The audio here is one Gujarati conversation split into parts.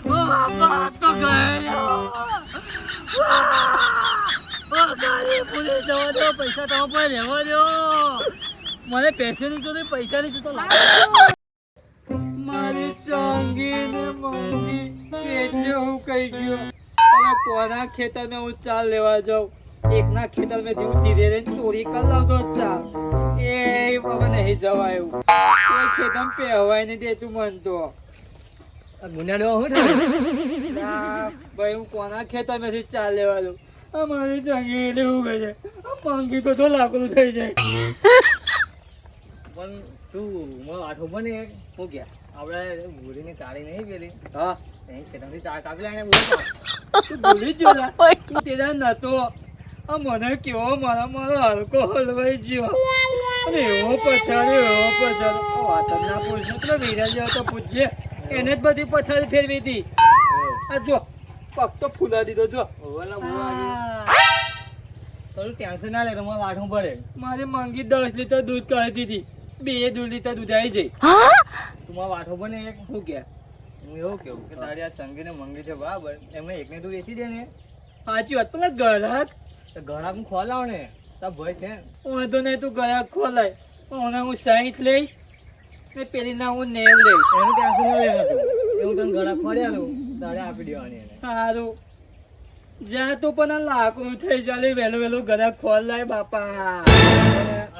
તો ગયો પોલીસ જવા દો, પૈસા તમારા પાસે રહેવા દો. મને પૈસાની તો પૈસાની તો મારી ચાંગી ને મંગી એટલે હું કહી ગયો હવે કોના ખેતર મેં હું ચાલ લેવા જાઉં. એકના ખેતર મેં હું ધીરે ધીરે ચોરી કરી લાવતો ચાલ એ હવે નહીં જવાય એવું ખેતર પહેવાય નહીં દેતું મન તો. ભાઈ હું કોના ખેતર માંથી ચાલ લેવા દઉં. અમારી ચાંગી એટલે શું કહે છે મંગી તો લાકડું થઈ જાય. પણ તું આઠો બને શું ગયા આપણે ભૂરીની કાળી નહીં પેલી હા ખેતરથી ચા કાપી લાવીને તું ભૂલી જ ગયો તું તેના નતો. આ મને કેવો મારો હલકો હલવાઈ ગયો અને એવો પછાડ્યો વાત જ ના પૂછે પેલો વિરાજ તો પૂછજે એને જ બધી પથારી ફેરવી હતી. આ જો પગ તો ફૂલા દીધો જો. થોડું ટેન્શન ના લે તમારે આઠું પડે. મારી મંગી 10 લીટર દૂધ કાઢી દીધી 2 લીટર દૂધ આવી જાય. તમારે વાઠો બને એક શું કે હું એવું કેવું કે તારી આ ચંગી ને મંગી છે બરાબર એમને એકને તું વેચી દે ને. સાચી વાત પેલા ગ્રાહક ઘરાક હું ખોલાવ ને તાર ભય છે વાંધો નહીં તું ગ્રાહક ખોલાય પણ હું 60 લઈશ ને પેલી ના હું 90 લઈશ. એનું ટેન્શન ન લેવાનું તું એવું તને ઘરાક ખોલ્યાલું તારે આપી દેવાની એને. સારું જ્યાં તો પણ આ લાકડું થઈ ચાલે વહેલું ગ્રાહક ખોલાય બાપા.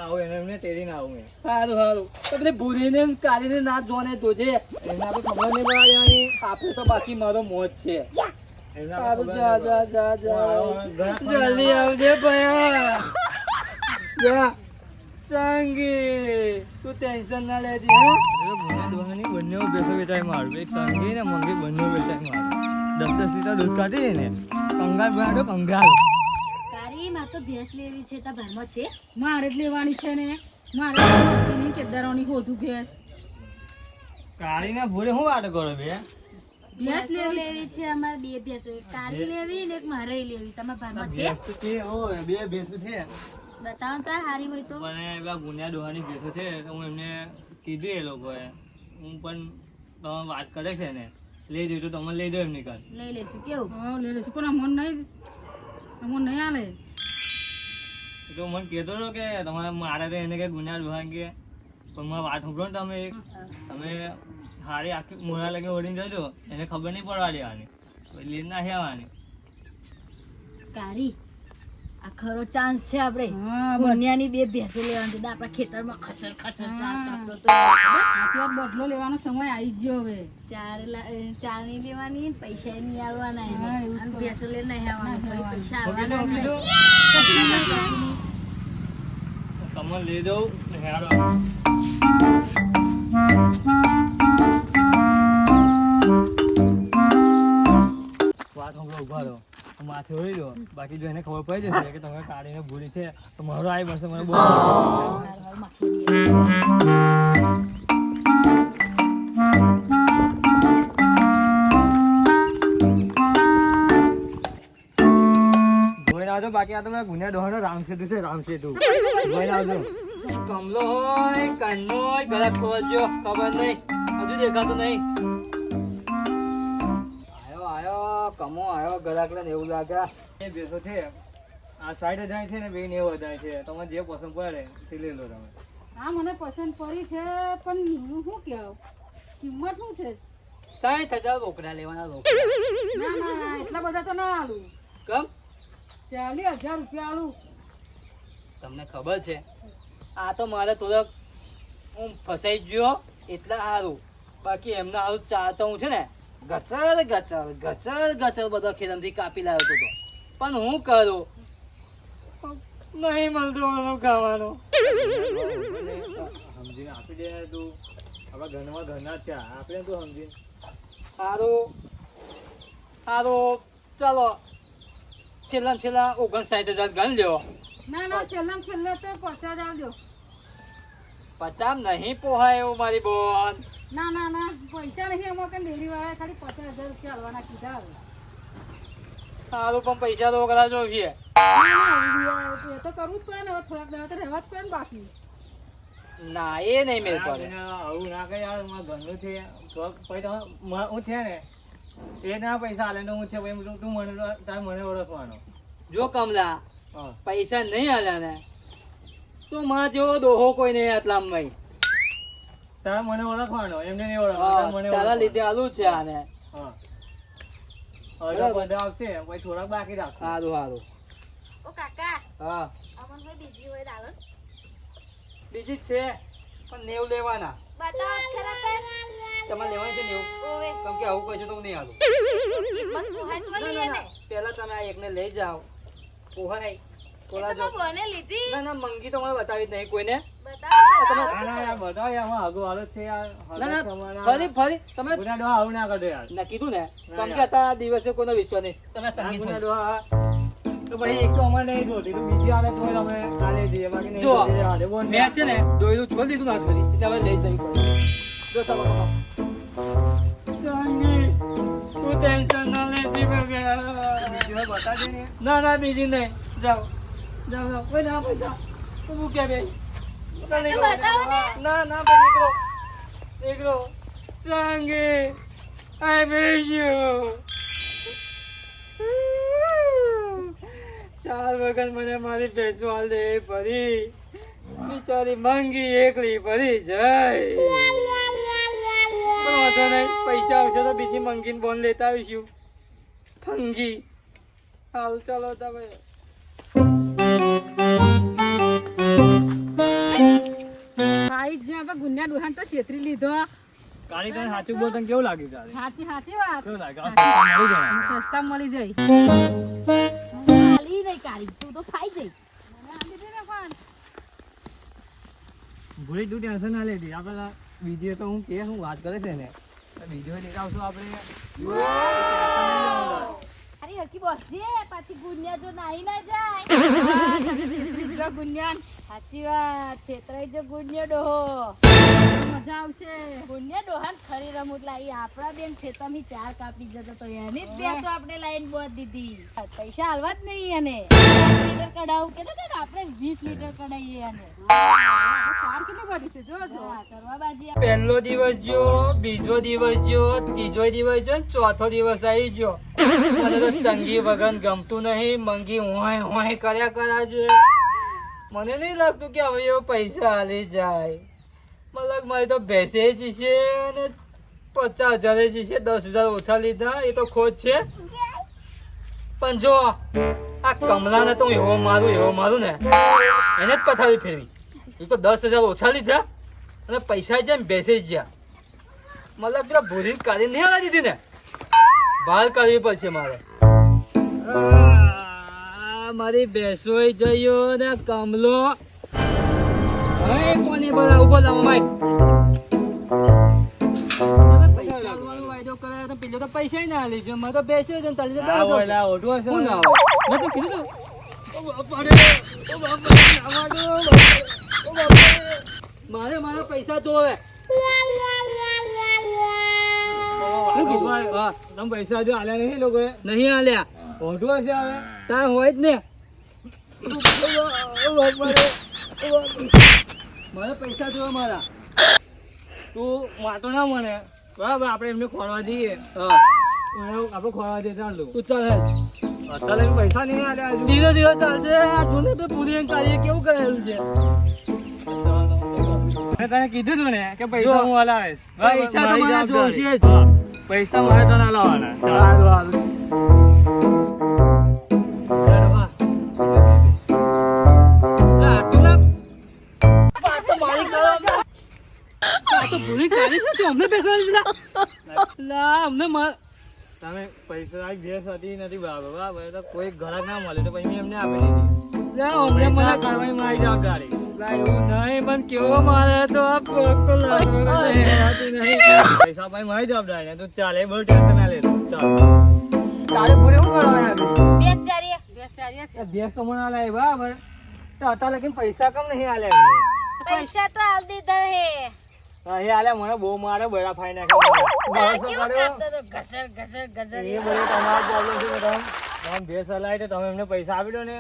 આવું એને એમને તેડી ના આવું સારું તો પેલી ભૂરીને કાઢીને ના જોને જોજે એને આપણે ખબર નહીં પડવાની. આપણે તો બાકી મારો મોજ છે. એને સારું આપણે જા ખબર જલ્દી આવજે ભયા. જા ચાંગી તું ટેન્શન ના લેતી હા. બંને બેસો વેચાય મારું એક સંગી ને મંગી બંને વેચાય મારું 10 લીટર દૂધ કાઢી ને કંગાલ બનાવ્યો કંગાલ. તારી માં તો ભેંસ લેવી છે તાર ઘરમાં છે મારે જ લેવાની છે ને મારે કેદારોની હોધું ભેંસ કાળી ને ભૂરે હું વાટ કરો બે ભેંસ ભેંસો લેવી લેવી છે અમારે બે ભેંસો એક તારી લેવી ને એક મારે લેવી તમારા ઘરમાં છે બે ભેંસો છે બતાવો તાર હારી હોય તો. મને એવા ગુનિયા ડોહાની ભેંસો છે તો હું એમને કીધું એ લોકોએ હું પણ તમે વાત કરે છે ને લઈ દઉં તો તમે લઈ દો એમની કાલ લઈ લેશું કેવું હા લઈ લઈશું પણ અમોન નહીં આલે તો મને કહેતો હતો કે તમારે મારે તો એને કે ગુનિયા ડોહા કે પણ મારે વાત સાંભળો ને તમે તમે હારી આખી મોડા લગે ઓળીને જજો એને ખબર નહીં પડવા દેવાની લઈને ના આવવાની. કારી આ ખરો ચાન્સ છે આપણે હા ગુનિયાની બે ભેંસો લેવાની છે આપણા ખેતરમાં ખસર ખસર ચાર કાપતો તો બદલો લેવાનો સમય આવી ગયો હવે ચારની લેવાની પૈસા નહીં આવવાના એને. હા, એવું જ અને કરો. ભેંસો લઈને નહીં આવવાનું ફરી પૈસા કીધું, આવવાના કીધું. નહીં. તમને લઈ દઉં હેડો. વાત સાંભળો ઉભા રહો માથે હોય દો બાકી જો એને ખબર પડી જશે કે તમે કાઢીને ભૂલી છે તો મારો આવી બનશે મને બહુ જોઈને આવજો બાકી આ તો મેં ગુનિયા ડોહાનો રામસેતુ છે રામસેતુ જોઈને આવજો. કમલો હોય કાનો હોય ગ્રાહક ખોલજો ખબર નહીં હજુ દેખાતું નહીં. આયો કમો આયો ગ્રાહક ને એવું લાગે. એ બેસો છે આ સાઈડ જાય છે ને બે ને એવું જાય છે તમે જે પસંદ પડે તે લઈ લો તમે. હા મને પસંદ પડી છે પણ હું શું કહું કિંમત શું છે 60,000 રોકડા લેવાના ના એટલા બધા તો ના આલું કમ 40,000 રૂપિયા આલું. તમને ખબર છે આ તો મારે થોડોક હું ફસાઈ ગયો એટલે સારું બાકી એમના સારું ચાલતો હું છે ને ગચર બધા ખેતરથી કાપી લાવ્યો હતો પણ હું કરું નહીં મળતું એનું ખાવાનું. સમજીને આપી દે ને તું આપણા ઘરમાં ઘરના જ છે આપણે તું સમજીને સારું ચાલો છેલ્લા 59,000 ગણ લ્યો. ના છેલ્લે તો 50 આલજો. 50 નહીં પોહાય એવું મારી બોન. ના પૈસા નહીં એમાં કે ડેરી વાળા ખાલી 50,000 રૂપિયા આલવાના કીધા હવે. સારું પણ પૈસા રોકડા જોઈએ. એ તો કરવું જ પડે ને હવે થોડાક દાડા તો રહેવા જ પડે ને બાકી. ના એ નહીં મેળ પડે. આવું ના કઈ યાર મારા ઘરનું છે તો પછી હું છે ને એ ના પૈસા આલે તો હું છે ભાઈ તું મને તારે મને ઓળખવાનો. જો કમલા હા. પૈસા નહીં આલ્યા ને તો માં જેવો દોહો કોઈ નહીં આટલામાં. તારે મને ઓળખવાનો, એમને નહીં ઓળખવાનો. મને તારા લીધે આલું છે આને. હા. હવે બધા આવશે પછી થોડાક બાકી રાખ. સારું સારું. ઓ કાકા હા અમન ભાઈ બીજી હોય દાલો બીજી જ છે પણ 90 લેવાના. બતાવો ખરા પર તમારે લેવાની છે 90? ઓવે કેમ કે આવું કહીશું તો હું નહીં આલું. કિંમત પોહાય તો લઈએ ને પહેલા તમે આ એકને લઈ જાઓ. પોહાય એ તો બોને લીધી ના ના મંગી તો મને બતાવી જ નહીં કોઈને. બતાવો ના ના યાર બતાવો યાર, હું આગળ હાલત છે યાર. ના ના તમારા ફરી ફરી તમે ગુના ડોહા આવું ના કરજો યાર. ના કીધું ને ના કેમ કે યાર. અત્યારે દિવસે કોઈનો વિશ્વાસ નહીં. તમે આ ચંગી ગુના થઈ. ડોહા તો પછી એક તો અમારે નહીં જોતી, તો બીજી આવે તો અમે કાલે જઈએ, બાકી નહીં જો જોતી રહેવા દે. બોલ મેં છે ને દોયલું છોડી દીધું હાથ ફરી એટલે હવે લઈ જવી પડે. જો ચાલો પકડો. ચંગી તું ટેન્શન ના લેતી બગા. બીજી વાર બતાવજે ને. ના ના બીજી નહીં. જાઓ જાઓ જાઓ. કોઈ ના પૈસા તું મૂક્યા બે. બતાવો ને. ના ના ભાઈ નીકળો નીકળો. ચંગી આઈ મિસ યુ. ચાર વગર મને મારી ભેંસો હાલ દે ફરી. બિચારી મંગી એકલી ફરી જાય. પણ વાંધો નહીં, પૈસા આવશે તો બીજી મંગીને બોન લેતા આવીશું. ફંગી હાલ ચાલો તમે. ખાઈ જ આપણે ગુન્યા ડોહાન તો છેતરી લીધો. કાળી તને સાચું બોલ, તને કેવું લાગ્યું તારે? સાચી સાચી વાત. કેવું લાગ્યું? આ સસ્તા મળી જાય. અને સસ્તા મળી જાય. ખાલી નહીં કાઢી તું તો ખાઈ જઈ મને આપી દે ને પણ. ભૂલી તું ટેન્શન ના લેતી. આપણે બીજી તો હું કે હું વાત કરે છે ને, બીજો લેતા આવશું આપણે. અરે હરકી બોસજે પાછી ગુન્યા જો નાહી ના જાય જો ગુન્યાન સાચી વાત છેતરાઈ જો ગુન્યો ડોહો મજા આવશે. ગુન્યા ડોહાન ખરી રમૂટ લાવી આપણા બેન ખેતરની 4 કાપી જતો તો એની જ બેસો આપણે લાઈન બોધ દીધી. પૈસા હાલવા જ નહીં એને 5 લીટર કઢાવું કે આપણે 20 લીટર કઢાઈએ એને ચાર કેટલી બધી છે જો જો. હા, કરવા બાજી પહેલો દિવસ જો, બીજો દિવસ જો, ત્રીજો દિવસ જો, ને ચોથો દિવસ આવી ગયો. મને તો ચંગી વગર ગમતું નહીં. મંગી હોય હોય કર્યા કરા છે. મને નહીં લાગતું કે હવે એવો પૈસા હાલી જાય. મતલબ મારી તો ભેંસે જ છે અને 50,000 જ છે. 10,000 ઓછા લીધા એ તો ખોટ છે. પણ જો આ કમલાને તો હું એવો મારું ને એને જ પથારી ફેરવી. એ તો 10,000 ઓછા લીધા અને પૈસા જાય ને બેસે જ ગયા. મતલબ પેલા ભૂરી કાઢી નહીં આવવા દીધી ને, બહાર કાઢવી પડશે મારે. મારી ભેંસો જયો ને કમલો. હવે કોને બોલા ઉભો લાવો માય. પૈસા આલવાનો વાયદો કરાયો તો પેલો તો પૈસા ના લીધો. મારે તો બેસ્યો છે ને તારી તો આ દાદો છે. ઓલા ઓઢો છે. હું ના આવે? મેં તો કીધું તું. મારે મારા પૈસા જોવે. શું કીધું? હા, તમે પૈસા જો આલ્યા નહીં લોકોએ? નહીં આલ્યા. ઓઢો છે હવે. તાર હોય જ ને. મારે પૈસા જોવે મારા. તું વાતો ના મને બરાબર, આપણે એમને ખોરવા દઈએ. હા, આપણે ખોરવા દઈએ ચાલુ. તું ચાલ હેલ. અત્યારે પૈસા નહીં આલ્યા હજુ. ધીરે ધીરે ચાલશે. આ જોને તો પૂરી એમ કાર્ય કેવું કરેલું છે. મેં તને કીધું તું ને કે પૈસા જો, હું હલાવીશ. પૈસા તો મારી મારે જવાબદારી. જોશે જ. હા, પૈસા મારે તને હલાવવાના. ચાલ. સારું સારું. ચાલ, વાહ. આ તો ના. આ તો મારી કરવા. આ તો પૂરી કાઢી છે તે અમને બેસવાની દીધા. લા અમને તમે પૈસા આ ભેંસ હતી નથી બરાબર તો કોઈ ઘરાક ના મળે તો પછી મેં એમને આપી દીધી. અમને મને પૈસા કરવાની મારી જવાબદારી. એવું નહીં પણ કેવો મારે તો આ પગ તો લાગતી નહીં. પૈસા ભાઈ મારી જવાબદારી ને તું ચાલે બહુ ટેન્શન ના લેતો. ચાલ તારે પૂરે શું કરવાના છે? બેસ જારીએ બેચાર્યા છે. ભેંસ તો મને હલાવી બરાબર, તો અત્યારે લગીને પૈસા કેમ નહીં આલ્યા એમને? પૈસા તો આલ દીધા હે અહીં આલ્યા મને બહુ મારે બળા ફાઈ નાખ્યા મને. ચાલ ભરોસો કેવું કર્યો? કરતો તો ઘસર ઘસર ઘસર એ બધું તમારો પ્રોબ્લેમ છે મેડમ. તમે ભેંસ હલાવી તો તમે એમને પૈસા આપી દો ને.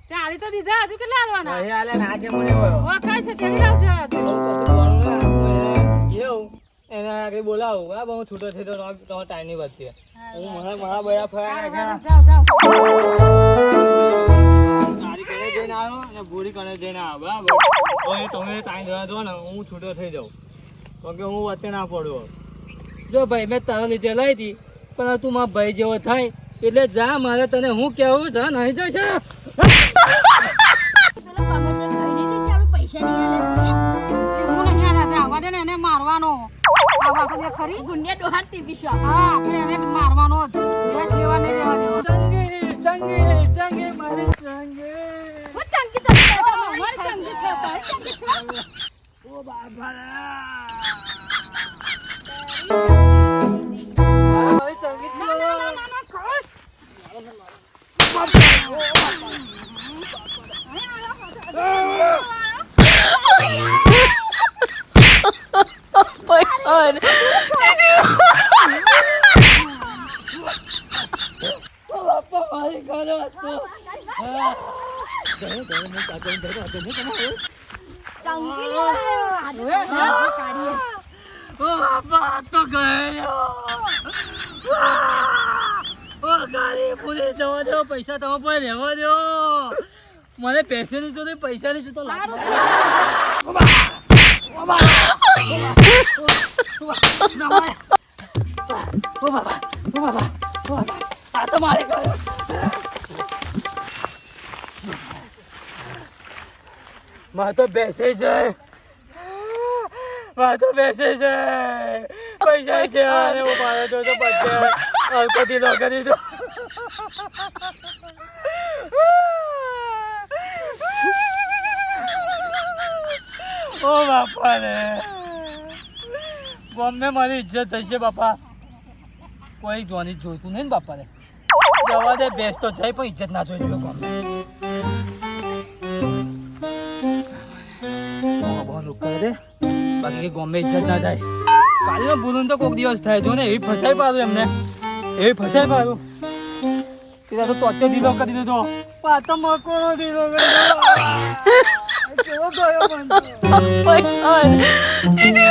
તે આલી તો દીધા હજુ કેટલા આલવાના? અહીં આલ્યા ના કે મને હોય. ઓ કઈ છે તેડી લાવજો. એવું કશું કરવાનું ના. હું એને કેવું એને આગળ બોલાવું બરાબર હું છૂટો થઈ તો તમારો ટાઈમ નહીં વધશે હું મારા બયા ફર્યા જાઓ, જાઓ. તારી કને જઈને આવ્યો અને ભૂરી કને જઈને આવ્યો બરાબર હવે તમે ટાઈમ જવા દો ને હું છૂટો થઈ જાઉં તો કે હું વચ્ચે ના પડું જો ભાઈ મેં તારા લીધે લઈ હતી પણ તું મારા ભાઈ જેવો થાય એટલે જા મારે તને હું કેવું જા નહીં જો જા પેલો ગમે તે ખાઈ લીધું છે, આપણે પૈસા નહીં આલે છે. હું નહીં આલા, જાવા દે ને એને મારવાનો આ વાત છે ખરી ગુંડિયા ડોહાર ટીપીશું હા આપણે એને મારવાનો જ દેશ લેવા નહીં રહેવા દેવાનો ચંગી મારી ચંગી હું ચંકી ચંકી મારી ચંકી છે, તારી ચંકી છે. ઓ બાપા મારી ચંગી છે. ઓ બાપા મારી ઘરે હતો. હા. ચંકી લેવા આવ્યો. ઓ બાપા આ તો ગયો. ઓ ગાડી પૂરી જવા દો પૈસા તમે પણ રહેવા દો મને પૈસાની તો નહીં પૈસાની તો લાગ આ તો મારે ગયો મારે તો બેસે છે મારે તો બેસે છે પૈસા છે અને હું મારો તો બધે અલ્પતિ લો કરી દો ઓ બાપા રે ગમે મારી ઇજ્જત થશે બાપા કોઈ જોવાની જોઈતું નહીં ને બાપા રે જવા દે બેસ તો જાય પણ ઇજ્જત ના જોઈ લોકો કરે બાકી ગમે ઇજ્જત ના જાય કાલે ભૂલું તો કોઈક દિવસ થાય જો ને એવી ફસાઈ પાડું એમને એવી ફસાઈ પાડું કીધા તો અત્યારે દીધો કરી દીધો પાછો મકો દીધો કેવો ગયો મને